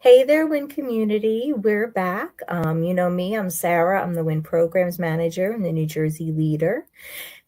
Hey there, W.I.N community. We're back. You know me, I'm Sarah. I'm the W.I.N Programs Manager and the New Jersey leader.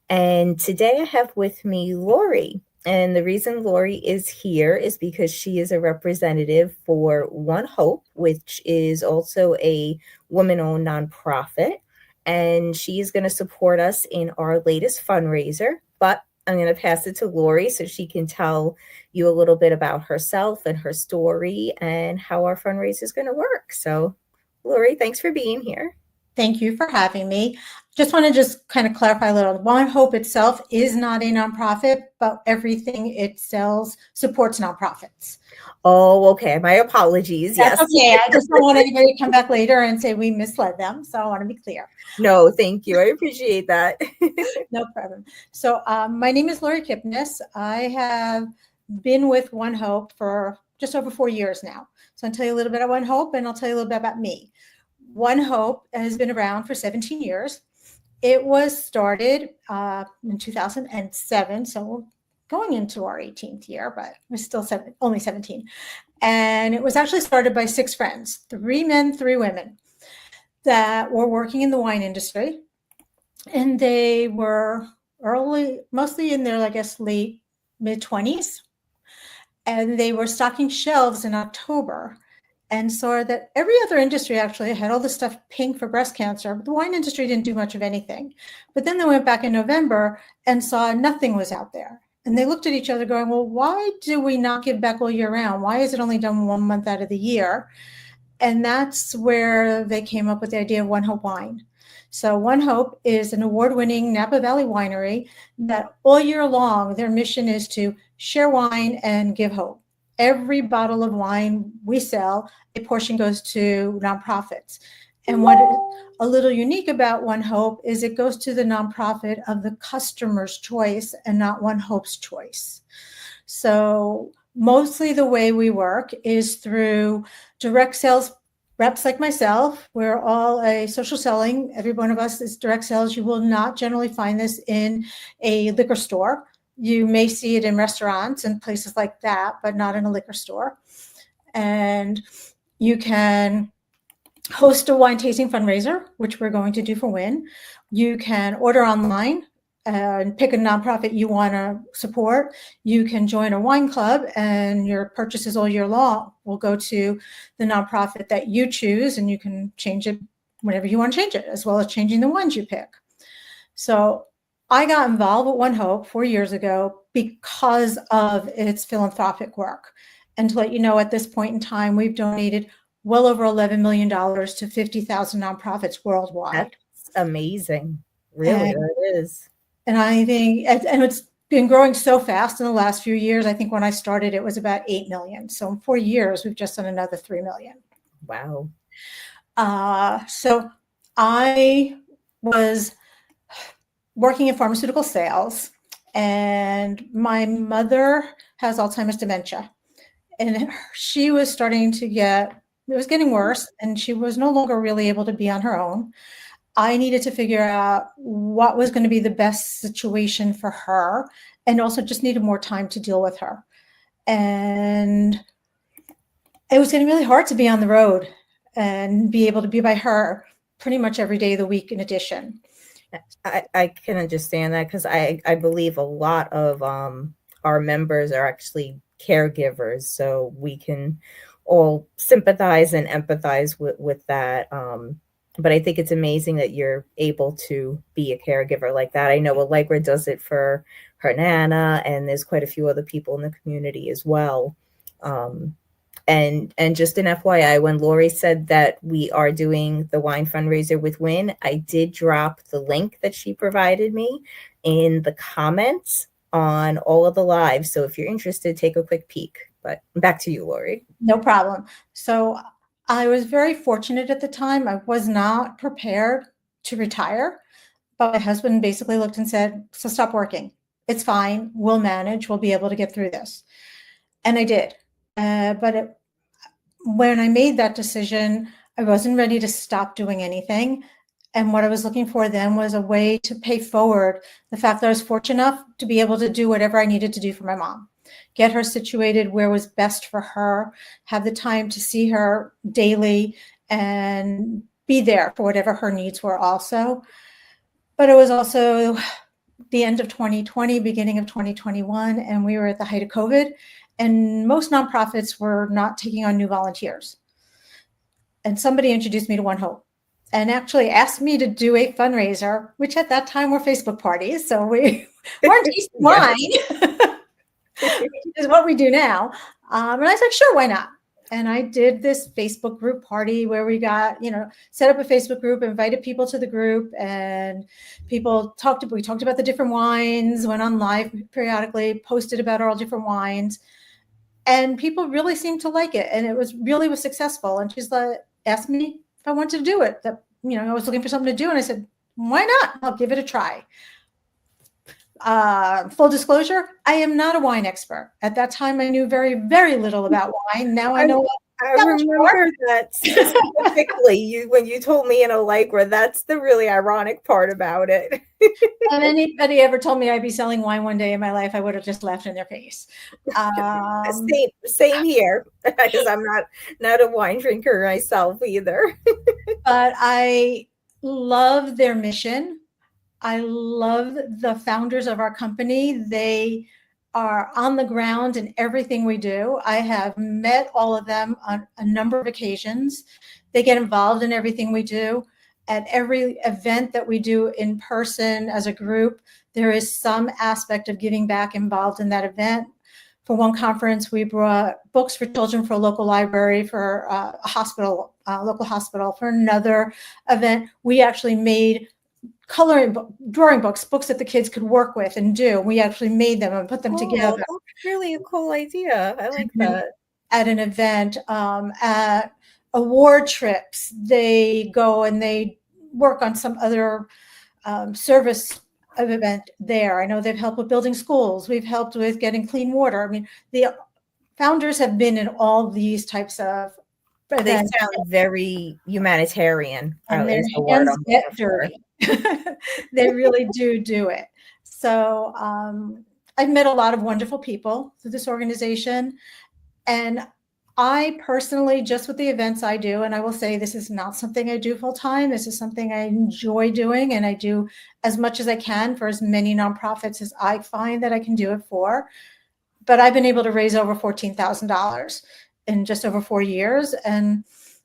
And today I have with me Lorri. And the reason Lorri is here is because she is a representative for One Hope, which is also a woman-owned nonprofit. And she is going to support us in our latest fundraiser. But I'm going to pass it to Lorri so she can tell you a little bit about herself and her story and how our fundraiser is going to work. So, Lorri, thanks for being here. Thank you for having me. Just want to kind of clarify a little. One Hope itself is not a nonprofit, but everything it sells supports nonprofits. Oh, okay. My apologies. That's Yes. okay. I just don't want anybody to come back later and say we misled them. So I want to be clear. No, thank you. I appreciate that. No problem. So my name is Lorri Kipnis. I have been with One Hope for just over 4 years now. So I'll tell you a little bit about One Hope and I'll tell you a little bit about me. One Hope has been around for 17 years. It was started in 2007, so going into our 18th year, but we're still only 17. And it was actually started by 6 friends, 3 men, 3 women that were working in the wine industry. And they were mostly in their, I guess, late mid-20s. And they were stocking shelves in October and saw that every other industry actually had all this stuff pink for breast cancer. But the wine industry didn't do much of anything. But then they went back in November and saw nothing was out there. And they looked at each other going, well, why do we not give back all year round? Why is it only done 1 month out of the year? And that's where they came up with the idea of One Hope Wine. So One Hope is an award-winning Napa Valley winery that all year long, their mission is to share wine and give hope. Every bottle of wine we sell, a portion goes to nonprofits. And what is a little unique about One Hope is it goes to the nonprofit of the customer's choice and not One Hope's choice. So mostly the way we work is through direct sales reps like myself. We're all a social selling. Every one of us is direct sales. You will not generally find this in a liquor store. You may see it in restaurants and places like that, but not in a liquor store. And you can host a wine tasting fundraiser, which we're going to do for W.I.N. You can order online and pick a nonprofit you want to support. You can join a wine club and your purchases all year long will go to the nonprofit that you choose, and you can change it whenever you want to change it, as well as changing the wines you pick. So I got involved with One Hope 4 years ago because of its philanthropic work. And to let you know, at this point in time, we've donated well over $11 million to 50,000 nonprofits worldwide. That's amazing. Really, that is. And I think, and it's been growing so fast in the last few years. I think when I started, it was about 8 million. So in 4 years, we've just done another 3 million. Wow. So I was working in pharmaceutical sales, and my mother has Alzheimer's dementia, and she was starting to it was getting worse, and she was no longer really able to be on her own. I needed to figure out what was going to be the best situation for her, and also just needed more time to deal with her. And it was getting really hard to be on the road and be able to be by her pretty much every day of the week in addition. I can understand that because I believe a lot of our members are actually caregivers, so we can all sympathize and empathize with that. But I think it's amazing that you're able to be a caregiver like that. I know Allegra does it for her Nana, and there's quite a few other people in the community as well. And just an FYI, when Lorri said that we are doing the wine fundraiser with W.I.N, I did drop the link that she provided me in the comments on all of the lives. So if you're interested, take a quick peek. But back to you, Lorri. No problem. So I was very fortunate at the time. I was not prepared to retire, but my husband basically looked and said, so stop working. It's fine. We'll manage. We'll be able to get through this. And I did. When I made that decision, I wasn't ready to stop doing anything. And what I was looking for then was a way to pay forward the fact that I was fortunate enough to be able to do whatever I needed to do for my mom. get her situated where was best for her, have the time to see her daily and be there for whatever her needs were also. But it was also the end of 2020, beginning of 2021, and we were at the height of COVID, and most nonprofits were not taking on new volunteers. And somebody introduced me to One Hope and actually asked me to do a fundraiser, which at that time were Facebook parties. So we weren't tasting wine, which is what we do now. And I said, sure, why not? And I did this Facebook group party where we got, set up a Facebook group, invited people to the group, and we talked about the different wines, went on live periodically, posted about all different wines, and people really seemed to like it. And it was successful. And she's like, asked me if I wanted to do it. That, I was looking for something to do. And I said, why not? I'll give it a try. Full disclosure, I am not a wine expert. At that time, I knew very, very little about wine. Now I know. I remember that specifically. When you told me in Allegra, that's the really ironic part about it. If anybody ever told me I'd be selling wine one day in my life, I would have just laughed in their face. Same here, because I'm not a wine drinker myself either. But I love their mission. I love the founders of our company. They are on the ground in everything we do. I have met all of them on a number of occasions. They get involved in everything we do. At every event that we do in person as a group, there is some aspect of giving back involved in that event. For one conference, we brought books for children for a local library, for a hospital, local hospital. For another event, we actually made drawing books that the kids could work with and do. We actually made them and put them together. That's really a cool idea. I like that. At an event, at award trips, they go and they work on some other service event there. I know they've helped with building schools. We've helped with getting clean water. I mean, the founders have been in all these types of events. They sound very humanitarian. And their hands get dirty. They really do it. So I've met a lot of wonderful people through this organization. And I personally, just with the events I do, and I will say this is not something I do full time. This is something I enjoy doing, and I do as much as I can for as many nonprofits as I find that I can do it for. But I've been able to raise over $14,000 in just over 4 years. And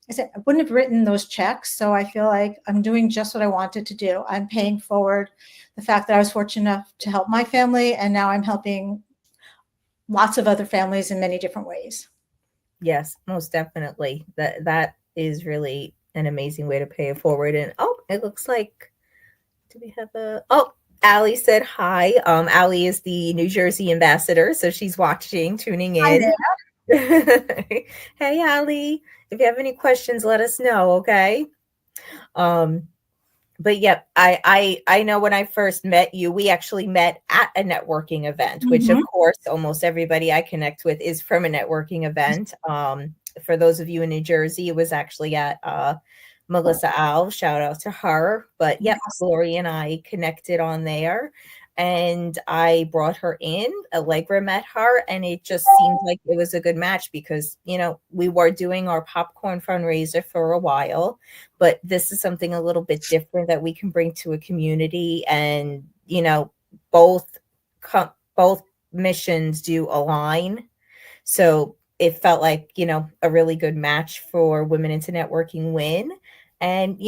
I said, I wouldn't have written those checks. So I feel like I'm doing just what I wanted to do. I'm paying forward the fact that I was fortunate enough to help my family. And now I'm helping lots of other families in many different ways. Yes, most definitely. That is really an amazing way to pay it forward. And it looks like, do we have Allie said hi. Allie is the New Jersey ambassador, so she's tuning in. Hey, Allie. If you have any questions, let us know, okay? But yeah, I know when I first met you, we actually met at a networking event, which of course almost everybody I connect with is from a networking event. For those of you in New Jersey, it was actually at Melissa Alves, shout out to her. But yeah, Lorri and I connected on there, and I brought her in. Allegra met her, and it just seemed like it was a good match because, we were doing our popcorn fundraiser for a while, but this is something a little bit different that we can bring to a community. And, both missions do align. So it felt like, a really good match for Women into Networking W.I.N. And,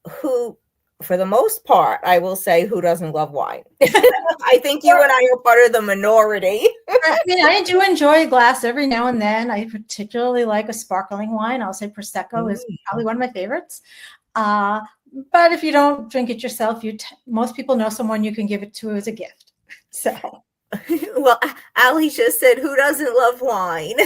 who, for the most part, I will say, who doesn't love wine? I think you and I are part of the minority. I do enjoy a glass every now and then. I particularly like a sparkling wine. I'll say Prosecco is probably one of my favorites. But if you don't drink it yourself, most people know someone you can give it to as a gift. So. Well, Allie just said, who doesn't love wine?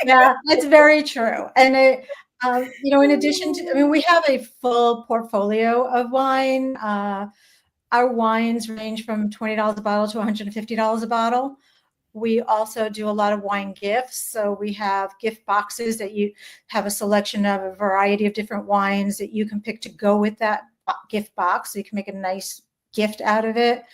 Yeah, that's very true. And in addition to, we have a full portfolio of wine. Our wines range from $20 a bottle to $150 a bottle. We also do a lot of wine gifts. So we have gift boxes that you have a selection of a variety of different wines that you can pick to go with that gift box. So you can make a nice gift out of it.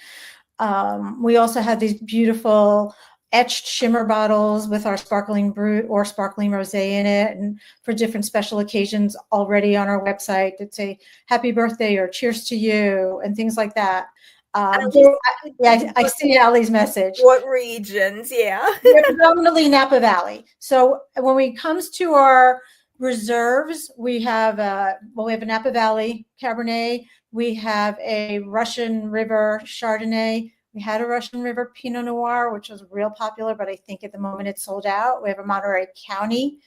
We also have these beautiful etched shimmer bottles with our sparkling brut or sparkling rosé in it, and for different special occasions already on our website that say happy birthday or cheers to you and things like that. I see Allie's message. What regions? Yeah. We're predominantly Napa Valley. So when it comes to our reserves, we have a Napa Valley Cabernet. We have a Russian River Chardonnay. We had a Russian River Pinot Noir, which was real popular, but I think at the moment it's sold out. We have a Monterey County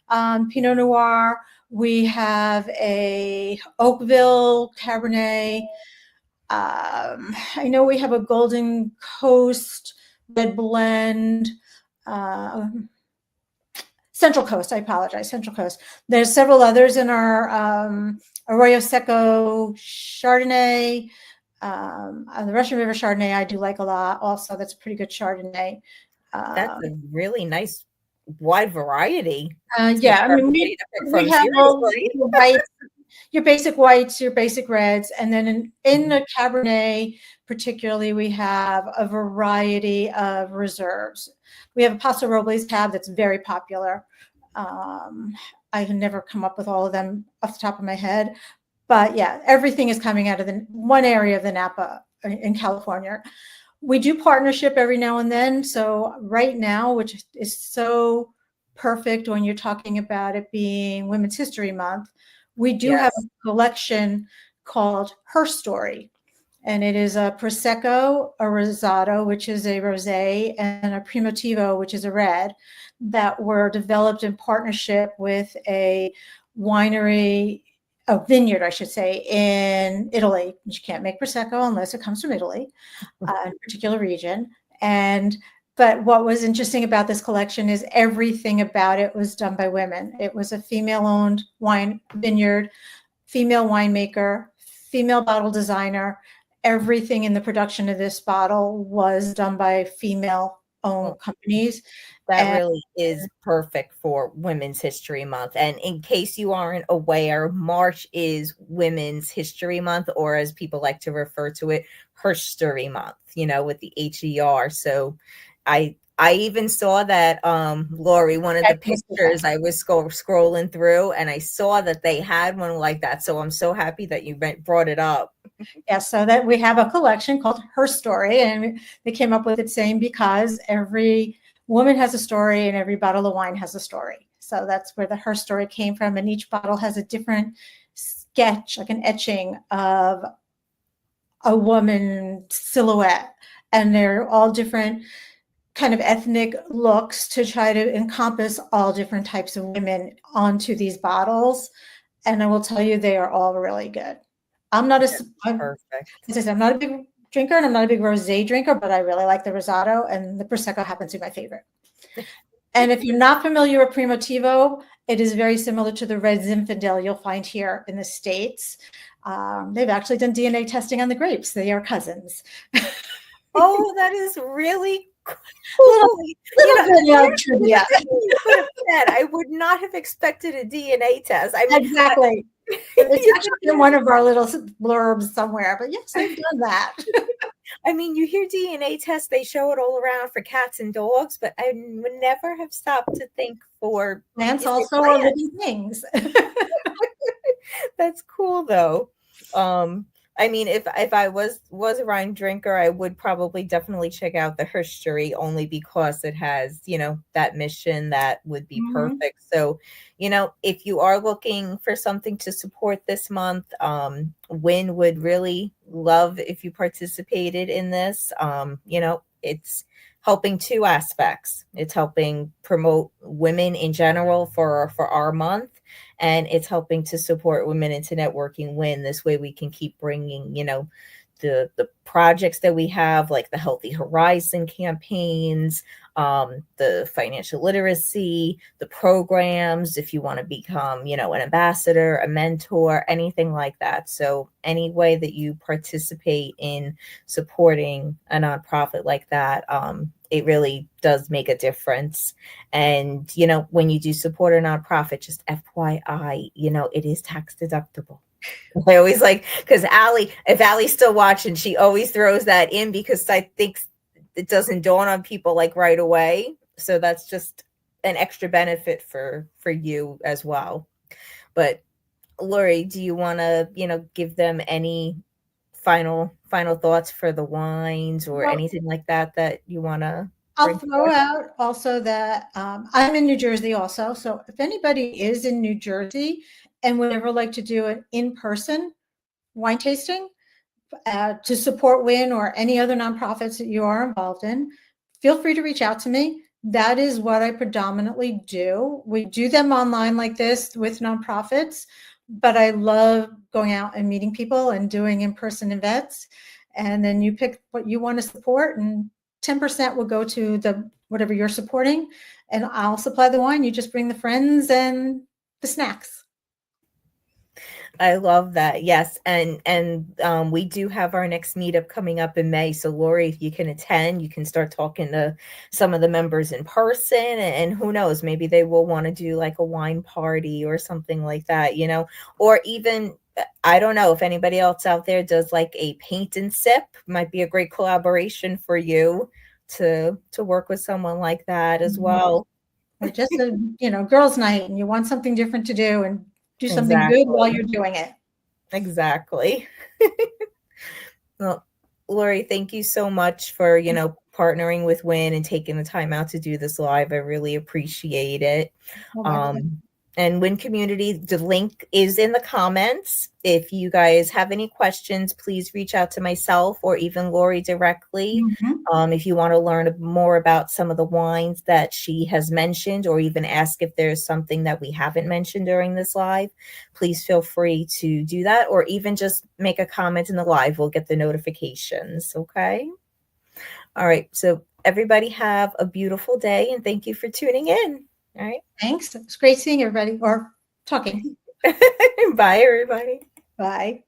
Pinot Noir. We have a Oakville Cabernet. I know we have a Golden Coast Red Blend. Central Coast, I apologize, Central Coast. There's several others in our Arroyo Seco Chardonnay. The Russian River Chardonnay I do like a lot also. That's a pretty good Chardonnay. That's a really nice wide variety. Yeah, I mean, we have whites, your basic whites, your basic reds, and then in the Cabernet particularly, we have a variety of reserves. We have a Paso Robles tab that's very popular. I can never come up with all of them off the top of my head, but yeah, everything is coming out of the one area of the Napa in California. We do partnership every now and then. So right now, which is so perfect when you're talking about it being Women's History Month, we do have a collection called Her Story. And it is a Prosecco, a Rosado, which is a rosé, and a Primitivo, which is a red, that were developed in partnership with a winery, a vineyard, I should say, in Italy. You can't make Prosecco unless it comes from Italy, in a particular region. But what was interesting about this collection is everything about it was done by women. It was a female-owned wine vineyard, female winemaker, female bottle designer. Everything in the production of this bottle was done by female-owned companies. That really is perfect for Women's History Month. And in case you aren't aware, March is Women's History Month, or as people like to refer to it, Herstory Month, with the HER. So I even saw that, Lorri, one of the pictures I was scrolling through, and I saw that they had one like that. So I'm so happy that you brought it up. Yeah, so that we have a collection called Her Story, and they came up with it saying because every woman has a story and every bottle of wine has a story. So that's where the Her Story came from. And each bottle has a different sketch, like an etching of a woman silhouette. And they're all different kind of ethnic looks to try to encompass all different types of women onto these bottles. And I will tell you, they are all really good. I'm not perfect. As I said, I'm not a big drinker and I'm not a big rosé drinker, but I really like the Rosado, and the Prosecco happens to be my favorite. And if you're not familiar with Primitivo, it is very similar to the red Zinfandel you'll find here in the States. They've actually done DNA testing on the grapes. They are cousins. Oh, that is really cool. Trivia. I would not have expected a DNA test. I mean, exactly. It's actually in one of our little blurbs somewhere, but yes, I've done that. I mean, you hear DNA tests, they show it all around for cats and dogs, but I would never have stopped to think for plants also are living things. That's cool though. I mean, if I was a wine drinker, I would probably definitely check out the Herstory, only because it has, that mission that would be perfect. So, if you are looking for something to support this month, W.I.N would really love if you participated in this. It's helping two aspects. It's helping promote women in general for our month, and it's helping to support women into networking W.I.N. This way we can keep bringing, the projects that we have, like the Healthy Horizon campaigns, the financial literacy, the programs, if you want to become, an ambassador, a mentor, anything like that. So any way that you participate in supporting a nonprofit like that, it really does make a difference. And, when you do support a nonprofit, just FYI, it is tax deductible. I always like, because Allie, if Allie's still watching, she always throws that in because I think it doesn't dawn on people like right away. So that's just an extra benefit for you as well. But Lori, do you want to, give them any final thoughts for the wines or Well, anything like that that you want to I'll bring throw forth? out also that I'm in New Jersey also. So if anybody is in New Jersey and would ever like to do an in-person wine tasting to support W.I.N or any other nonprofits that you are involved in, feel free to reach out to me. That is what I predominantly do. We do them online like this with nonprofits, but I love going out and meeting people and doing in-person events. And then you pick what you want to support, and 10% will go to the whatever you're supporting, and I'll supply the wine. You just bring the friends and the snacks. I love that. Yes, and we do have our next meetup coming up in May. So Lori, if you can attend, you can start talking to some of the members in person, and who knows, maybe they will want to do like a wine party or something like that, or even I don't know if anybody else out there does like a paint and sip. Might be a great collaboration for you to work with someone like that as well. Or just a girls' night, and you want something different to do and do something good while Exactly. you're doing it. Exactly. Well, Lori, thank you so much for, partnering with W.I.N and taking the time out to do this live. I really appreciate it. Oh, my pleasure. Um, and W.I.N community, the link is in the comments. If you guys have any questions, please reach out to myself or even Lori directly. Mhm. If you want to learn more about some of the wines that she has mentioned, or even ask if there's something that we haven't mentioned during this live, please feel free to do that, or even just make a comment in the live. We'll get the notifications. Okay. All right. So everybody have a beautiful day, and thank you for tuning in. All right. Thanks. It's great seeing everybody or talking. Bye, everybody. Bye.